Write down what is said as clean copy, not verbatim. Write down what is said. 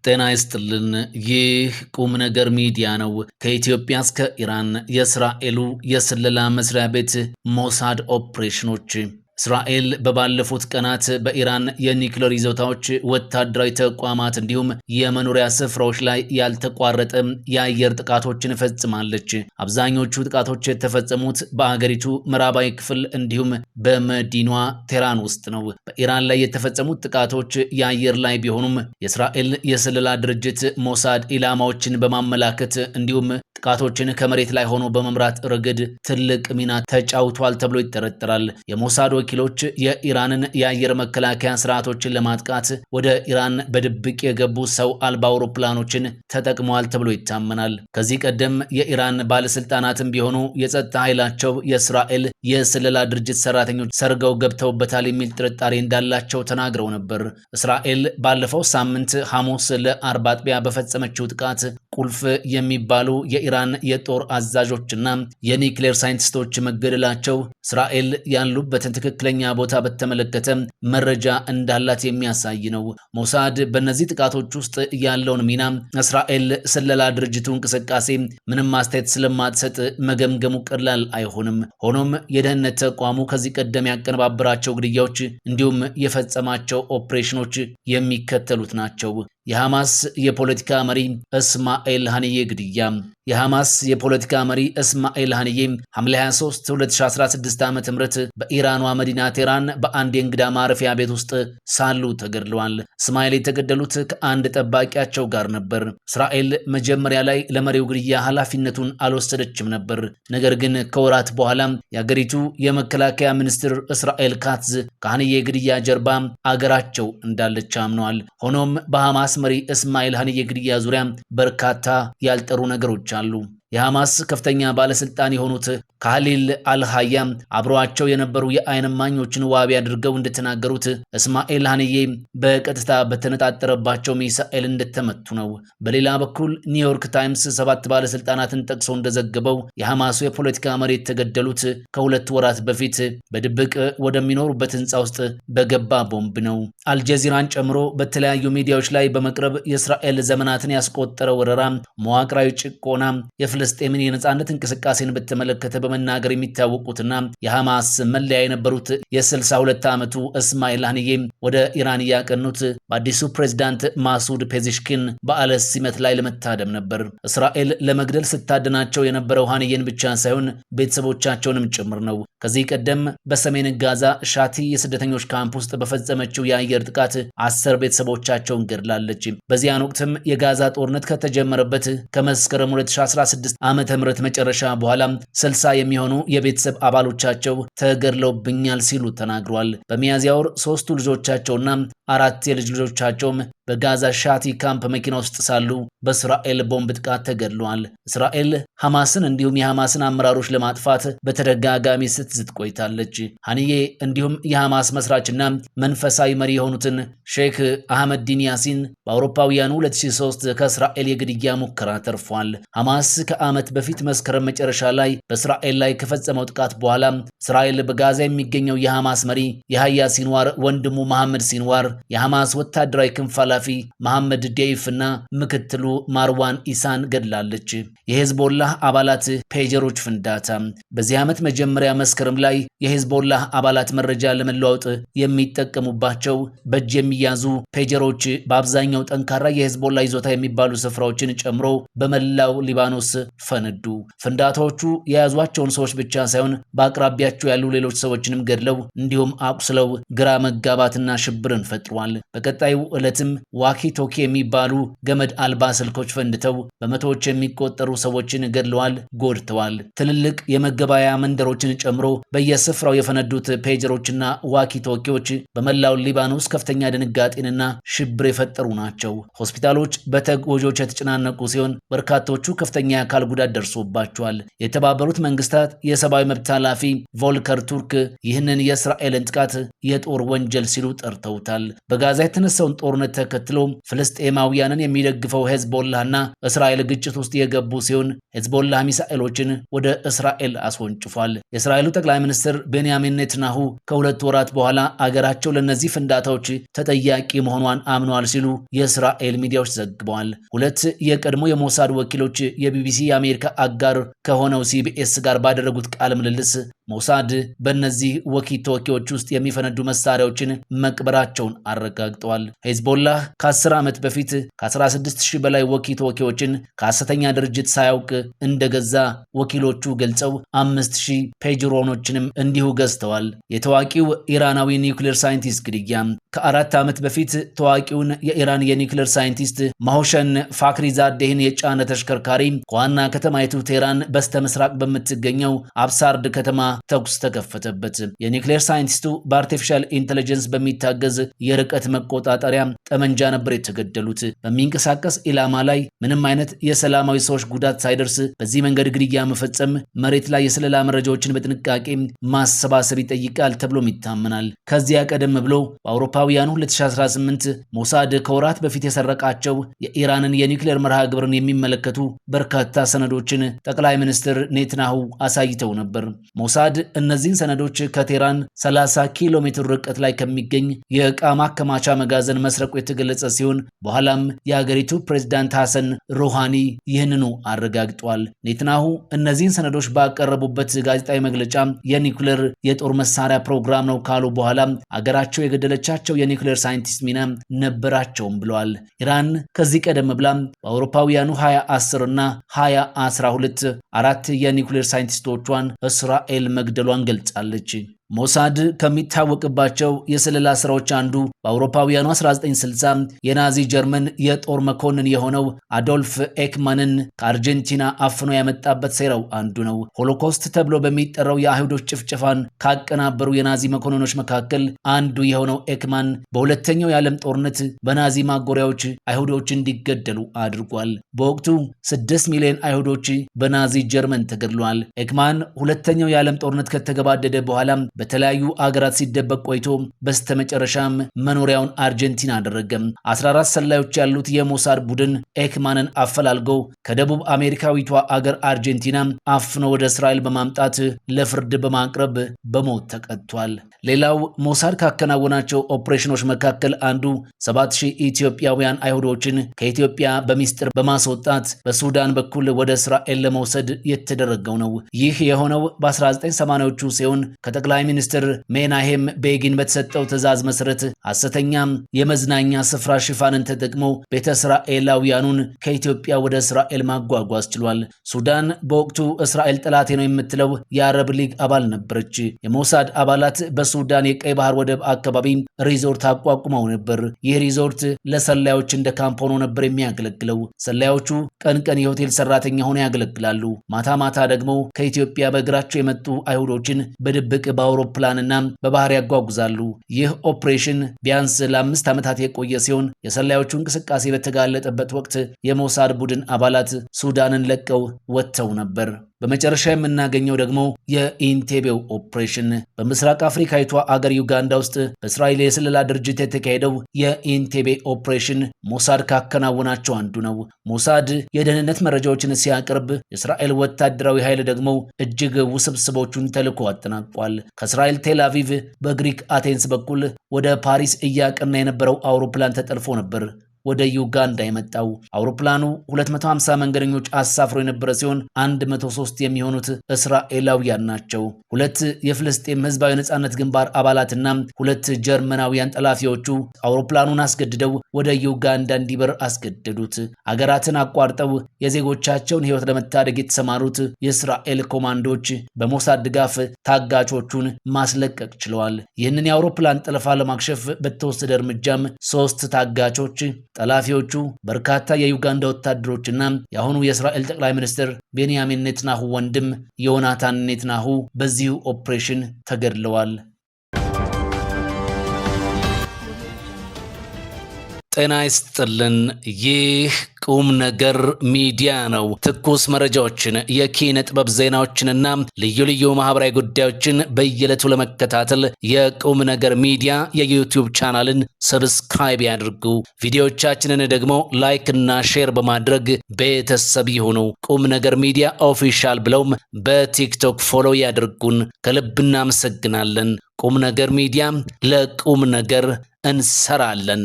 ጤና ይስጥልን። ይህ ቁም ነገር ሚዲያ ነው። ከኢትዮጵያ እስከ ኢራን የእስራኤሉ የስለላ መስሪያ ቤት ሞሳድ ኦፕሬሽኖች። እስራኤል በባለፉት ቀናት በኢራን የኒውክሌር ይዞታዎች፣ ወታደራዊ ተቋማት እንዲሁም የመኖሪያ ስፍራዎች ላይ ያልተቋረጠ የአየር ጥቃቶችን ፈጽማለች። አብዛኞቹ ጥቃቶች የተፈጸሙት በአገሪቱ ምዕራባዊ ክፍል እንዲሁም በመዲናዋ ቴህራን ውስጥ ነው። በኢራን ላይ የተፈጸሙት ጥቃቶች የአየር ላይ ቢሆኑም የእስራኤል የስለላ ድርጅት ሞሳድ ኢላማዎችን በማመላከት እንዲሁም ጥቃቶችን ከመሬት ላይ ሆኖ በመምራት ረገድ ትልቅ ሚና ተጫውቷል ተብሎ ይጠረጠራል። የሞሳድ ወኪሎች የኢራንን የአየር መከላከያ ስርዓቶችን ለማጥቃት ወደ ኢራን በድብቅ የገቡ ሰው አልባ አውሮፕላኖችን ተጠቅመዋል ተብሎ ይታመናል። ከዚህ ቀደም የኢራን ባለስልጣናትም ቢሆኑ የጸጥታ ኃይላቸው የእስራኤል የስለላ ድርጅት ሰራተኞች ሰርገው ገብተውበታል የሚል ጥርጣሬ እንዳላቸው ተናግረው ነበር። እስራኤል ባለፈው ሳምንት ሐሙስ ለአርብ አጥቢያ በፈጸመችው ጥቃት ቁልፍ የሚባሉ የኢራን የጦር አዛዦችና የኒውክሌር ሳይንቲስቶች መገደላቸው እስራኤል ያሉበትን ትክክለኛ ቦታ በተመለከተ መረጃ እንዳላት የሚያሳይ ነው። ሞሳድ በእነዚህ ጥቃቶች ውስጥ ያለውን ሚና እስራኤል ስለላ ድርጅቱ እንቅስቃሴ ምንም አስተያየት ስለማትሰጥ መገምገሙ ቀላል አይሆንም። ሆኖም የደህንነት ተቋሙ ከዚህ ቀደም ያቀነባበራቸው ግድያዎች እንዲሁም የፈጸማቸው ኦፕሬሽኖች የሚከተሉት ናቸው። የሐማስ የፖለቲካ መሪ እስማኤል ሐኒዬ ግድያ። የሐማስ የፖለቲካ መሪ እስማኤል ሐኒዬ ሐምሌ 23 2016 ዓ.ም በኢራኗ መዲና ቴህራን በአንድ የእንግዳ ማረፊያ ቤት ውስጥ ሳሉ ተገድለዋል። እስማኤል የተገደሉት ከአንድ ጠባቂያቸው ጋር ነበር። እስራኤል መጀመሪያ ላይ ለመሪው ግድያ ኃላፊነቱን አልወሰደችም ነበር። ነገር ግን ከወራት በኋላ የአገሪቱ የመከላከያ ሚኒስትር እስራኤል ካትዝ ከሐኒዬ ግድያ ጀርባ አገራቸው እንዳለች አምነዋል። ሆኖም በሐማስ መሪ እስማኤል ሐኒዬ ግድያ ዙሪያ በርካታ ያልጠሩ ነገሮች አሉ። የሐማስ ከፍተኛ ባለስልጣን የሆኑት ካሊል አልሃያ አብረዋቸው የነበሩ የዓይን እማኞችን ዋቢ አድርገው እንደተናገሩት እስማኤል ሐኒዬ በቀጥታ በተነጣጠረባቸው ሚሳኤል እንደተመቱ ነው። በሌላ በኩል ኒውዮርክ ታይምስ 7 ባለስልጣናትን ጠቅሶ እንደዘገበው የሐማሱ የፖለቲካ መሪ የተገደሉት ከ2 ወራት በፊት በድብቅ ወደሚኖሩበት ህንፃ ውስጥ በገባ ቦምብ ነው። አልጀዚራን ጨምሮ በተለያዩ ሚዲያዎች ላይ በመቅረብ የእስራኤል ዘመናትን ያስቆጠረ ወረራ፣ መዋቅራዊ ጭቆና፣ የፍልስጤምን የነጻነት እንቅስቃሴን በተመለከተ በመናገር የሚታወቁትና የሐማስ መለያ የነበሩት የ62 ዓመቱ እስማኤል ሐኒዬ ወደ ኢራን ያቀኑት በአዲሱ ፕሬዝዳንት ማሱድ ፔዜሽኪን በዓለ ሲመት ላይ ለመታደም ነበር። እስራኤል ለመግደል ስታድናቸው የነበረው ሐኒዬን ብቻ ሳይሆን ቤተሰቦቻቸውንም ጭምር ነው። ከዚህ ቀደም በሰሜን ጋዛ ሻቲ የስደተኞች ካምፕ ውስጥ በፈጸመችው የአየር ጥቃት 10 ቤተሰቦቻቸውን ገድላለች። በዚያን ወቅትም የጋዛ ጦርነት ከተጀመረበት ከመስከረም 2016 ዓመተ ምህረት መጨረሻ በኋላ 60 የሚሆኑ የቤተሰብ አባሎቻቸው ተገድለውብኛል ሲሉ ተናግሯል። በሚያዝያ ወር 3 ልጆቻቸውና 4 የልጅ ልጆቻቸውም በጋዛ ሻቲ ካምፕ መኪና ውስጥ ሳሉ በእስራኤል ቦምብ ጥቃት ተገድለዋል። እስራኤል ሐማስን እንዲሁም የሐማስን አመራሮች ለማጥፋት በተደጋጋሚ ስትዝት ቆይታለች። ሐኒዬ እንዲሁም የሐማስ መስራችና መንፈሳዊ መሪ የሆኑትን ሼክ አህመዲን ያሲን በአውሮፓውያኑ 2003 ከእስራኤል የግድያ ሙከራ ተርፏል። ሐማስ ከዓመት በፊት መስከረም መጨረሻ ላይ በእስራኤል ላይ ከፈጸመው ጥቃት በኋላ እስራኤል በጋዛ የሚገኘው የሐማስ መሪ የሐያ ሲንዋር ወንድሙ መሐመድ ሲንዋር፣ የሐማስ ወታደራዊ ክንፍ ኃላፊ መሐመድ ዴይፍ እና ምክትሉ ማርዋን ኢሳን ገድላለች። የሄዝቦላህ አባላት ፔጀሮች ፍንዳታ። በዚህ ዓመት መጀመሪያ መስከረም ላይ የሄዝቦላህ አባላት መረጃ ለመለዋወጥ የሚጠቀሙባቸው በእጅ የሚያዙ ፔጀሮች በአብዛኛው ጠንካራ የሄዝቦላ ይዞታ የሚባሉ ስፍራዎችን ጨምሮ በመላው ሊባኖስ ፈነዱ። ፍንዳታዎቹ የያዟቸውን ሰዎች ብቻ ሳይሆን በአቅራቢያቸው ያሉ ሌሎች ሰዎችንም ገድለው እንዲሁም አቁስለው ግራ መጋባትና ሽብርን ፈጥሯል። በቀጣዩ ዕለትም ዋኪ ቶኪ የሚባሉ ገመድ አልባ ስልኮች ፈንድተው በመቶዎች የሚቆጠሩ ሰዎችን ገድለዋል፣ ጎድተዋል። ትልልቅ የመገበያያ መንደሮችን ጨምሮ በየስፍራው የፈነዱት ፔጀሮችና ዋኪ ቶኪዎች በመላው ሊባኖስ ከፍተኛ ድንጋጤንና ሽብር የፈጠሩ ናቸው። ሆስፒታሎች በተጎጂዎች የተጨናነቁ ሲሆን በርካቶቹ ከፍተኛ የአካል ጉዳት ደርሶባቸዋል። የተባበሩት መንግስታት መንግስታት የሰብአዊ መብት ኃላፊ ቮልከር ቱርክ ይህንን የእስራኤልን ጥቃት የጦር ወንጀል ሲሉ ጠርተውታል። በጋዛ የተነሳውን ጦርነት ተከትሎ ፍልስጤማውያንን የሚደግፈው ሄዝቦላህና እስራኤል ግጭት ውስጥ የገቡ ሲሆን ሄዝቦላህ ሚሳኤሎችን ወደ እስራኤል አስወንጭፏል። የእስራኤሉ ጠቅላይ ሚኒስትር ቤንያሚን ኔትናሁ ከሁለት ወራት በኋላ አገራቸው ለእነዚህ ፍንዳታዎች ተጠያቂ መሆኗን አምነዋል ሲሉ የእስራኤል ሚዲያዎች ዘግበዋል። ሁለት የቀድሞ የሞሳድ ወኪሎች የቢቢሲ የአሜሪካ አጋር ከሆነው ሲቢኤስ ጋር ባደረጉት ቃለ ምልልስ ሞሳድ በእነዚህ ወኪ-ቶኪዎች ውስጥ የሚፈነዱ መሳሪያዎችን መቅበራቸውን አረጋግጠዋል። ሄዝቦላህ ከ10 ዓመት በፊት ከ16000 በላይ ወኪ-ቶኪዎችን ከሐሰተኛ ድርጅት ሳያውቅ እንደገዛ ወኪሎቹ ገልጸው 5000 ፔጅሮኖችንም እንዲሁ ገዝተዋል። የታዋቂው ኢራናዊ ኒውክሌር ሳይንቲስት ግድያ ከ4 ዓመት በፊት ታዋቂውን የኢራን የኒውክሌር ሳይንቲስት ማሆሸን ፋክሪዛዴህን የጫነ ተሽከርካሪ ከዋና ከተማይቱ ቴህራን በስተምስራቅ በምትገኘው አብሳርድ ከተማ ተኩስ ተከፈተበት። የኒውክሌር ሳይንቲስቱ በአርቲፊሻል ኢንተለጀንስ በሚታገዝ የርቀት መቆጣጠሪያ ጠመንጃ ነበር የተገደሉት። በሚንቀሳቀስ ኢላማ ላይ ምንም አይነት የሰላማዊ ሰዎች ጉዳት ሳይደርስ በዚህ መንገድ ግድያ መፈጸም መሬት ላይ የስለላ መረጃዎችን በጥንቃቄ ማሰባሰብ ይጠይቃል ተብሎም ይታመናል። ከዚያ ቀደም ብሎ በአውሮፓውያኑ 2018 ሞሳድ ከወራት በፊት የሰረቃቸው የኢራንን የኒውክሌር መርሃ ግብርን የሚመለከቱ በርካታ ሰነዶችን ጠቅላይ ሚኒስትር ኔትናሁ አሳይተው ነበር። ሞሳድ እነዚህን ሰነዶች ከቴህራን 30 ኪሎ ሜትር ርቀት ላይ ከሚገኝ የዕቃ ማከማቻ መጋዘን መስረቁ የተገለጸ ሲሆን በኋላም የሀገሪቱ ፕሬዝዳንት ሐሰን ሩሃኒ ይህንኑ አረጋግጧል። ኔትናሁ እነዚህን ሰነዶች ባቀረቡበት ጋዜጣዊ መግለጫ የኒውክሌር የጦር መሳሪያ ፕሮግራም ነው ካሉ በኋላ አገራቸው የገደለቻቸው የኒውክሌር ሳይንቲስት ሚና ነበራቸውም ብለዋል። ኢራን ከዚህ ቀደም ብላ በአውሮፓውያኑ 2010 እና 2012 አራት የኒውክሌር ሳይንቲስቶቿን እስራኤል መግደሏን ገልጻለች። ሞሳድ ከሚታወቅባቸው የስለላ ስራዎች አንዱ በአውሮፓውያኑ 1960 የናዚ ጀርመን የጦር መኮንን የሆነው አዶልፍ ኤክማንን ከአርጀንቲና አፍኖ ያመጣበት ሴራው አንዱ ነው። ሆሎኮስት ተብሎ በሚጠራው የአይሁዶች ጭፍጨፋን ካቀናበሩ የናዚ መኮንኖች መካከል አንዱ የሆነው ኤክማን በሁለተኛው የዓለም ጦርነት በናዚ ማጎሪያዎች አይሁዶች እንዲገደሉ አድርጓል። በወቅቱ 6 ሚሊዮን አይሁዶች በናዚ ጀርመን ተገድለዋል። ኤክማን ሁለተኛው የዓለም ጦርነት ከተገባደደ በኋላ በተለያዩ አገራት ሲደበቅ ቆይቶ በስተመጨረሻም መኖሪያውን አርጀንቲና አደረገ። 14 ሰላዮች ያሉት የሞሳድ ቡድን ኤክማንን አፈላልገው ከደቡብ አሜሪካዊቷ አገር አርጀንቲና አፍኖ ወደ እስራኤል በማምጣት ለፍርድ በማቅረብ በሞት ተቀጥቷል። ሌላው ሞሳድ ካከናወናቸው ኦፕሬሽኖች መካከል አንዱ 7000 ኢትዮጵያውያን አይሁዶችን ከኢትዮጵያ በሚስጥር በማስወጣት በሱዳን በኩል ወደ እስራኤል ለመውሰድ የተደረገው ነው። ይህ የሆነው በ1980ዎቹ ሲሆን ከጠቅላይ ሚኒስትር ሜናሄም ቤጊን በተሰጠው ትዕዛዝ መሰረት ሐሰተኛ የመዝናኛ ስፍራ ሽፋንን ተጠቅሞ ቤተ እስራኤላውያኑን ከኢትዮጵያ ወደ እስራኤል ማጓጓዝ ችሏል። ሱዳን በወቅቱ እስራኤል ጠላቴ ነው የምትለው የአረብ ሊግ አባል ነበረች። የሞሳድ አባላት በሱዳን የቀይ ባህር ወደብ አካባቢ ሪዞርት አቋቁመው ነበር። ይህ ሪዞርት ለሰላዮች እንደ ካምፕ ሆኖ ነበር የሚያገለግለው። ሰላዮቹ ቀን ቀን የሆቴል ሰራተኛ ሆነው ያገለግላሉ። ማታ ማታ ደግሞ ከኢትዮጵያ በእግራቸው የመጡ አይሁዶችን በድብቅ በአውሮፕላንና በባህር ያጓጉዛሉ። ይህ ኦፕሬሽን ቢያንስ ለ5 ዓመታት የቆየ ሲሆን የሰላዮቹ እንቅስቃሴ በተጋለጠበት ወቅት የሞሳድ ቡድን አባላት ሱዳንን ለቀው ወጥተው ነበር። በመጨረሻ የምናገኘው ደግሞ የኢንቴቤው ኦፕሬሽን በምስራቅ አፍሪካዊቷ አገር ዩጋንዳ ውስጥ በእስራኤል የስለላ ድርጅት የተካሄደው የኢንቴቤ ኦፕሬሽን ሞሳድ ካከናወናቸው አንዱ ነው። ሞሳድ የደህንነት መረጃዎችን ሲያቀርብ፣ የእስራኤል ወታደራዊ ኃይል ደግሞ እጅግ ውስብስቦቹን ተልዕኮ አጠናቋል። ከእስራኤል ቴል አቪቭ በግሪክ አቴንስ በኩል ወደ ፓሪስ እያቀና የነበረው አውሮፕላን ተጠልፎ ነበር ወደ ዩጋንዳ የመጣው። አውሮፕላኑ 250 መንገደኞች አሳፍሮ የነበረ ሲሆን 103 የሚሆኑት እስራኤላውያን ናቸው። 2 የፍልስጤም ህዝባዊ ነጻነት ግንባር አባላትና 2 ጀርመናውያን ጠላፊዎቹ አውሮፕላኑን አስገድደው ወደ ዩጋንዳ እንዲበር አስገደዱት። አገራትን አቋርጠው የዜጎቻቸውን ህይወት ለመታደግ የተሰማሩት የእስራኤል ኮማንዶች በሞሳድ ድጋፍ ታጋቾቹን ማስለቀቅ ችለዋል። ይህንን የአውሮፕላን ጠለፋ ለማክሸፍ በተወሰደ እርምጃም 3 ታጋቾች ጠላፊዎቹ በርካታ የዩጋንዳ ወታደሮችና የአሁኑ የእስራኤል ጠቅላይ ሚኒስትር ቤንያሚን ኔትናሁ ወንድም ዮናታን ኔትናሁ በዚሁ ኦፕሬሽን ተገድለዋል። ጤና ይስጥልን። ይህ ቁም ነገር ሚዲያ ነው። ትኩስ መረጃዎችን፣ የኪነ ጥበብ ዜናዎችንና ልዩ ልዩ ማህበራዊ ጉዳዮችን በየዕለቱ ለመከታተል የቁም ነገር ሚዲያ የዩቲዩብ ቻናልን ሰብስክራይብ ያድርጉ። ቪዲዮዎቻችንን ደግሞ ላይክ እና ሼር በማድረግ ቤተሰብ ይሁኑ። ቁም ነገር ሚዲያ ኦፊሻል ብለውም በቲክቶክ ፎሎ ያድርጉን። ከልብ እናመሰግናለን። ቁም ነገር ሚዲያ ለቁም ነገር እንሰራለን።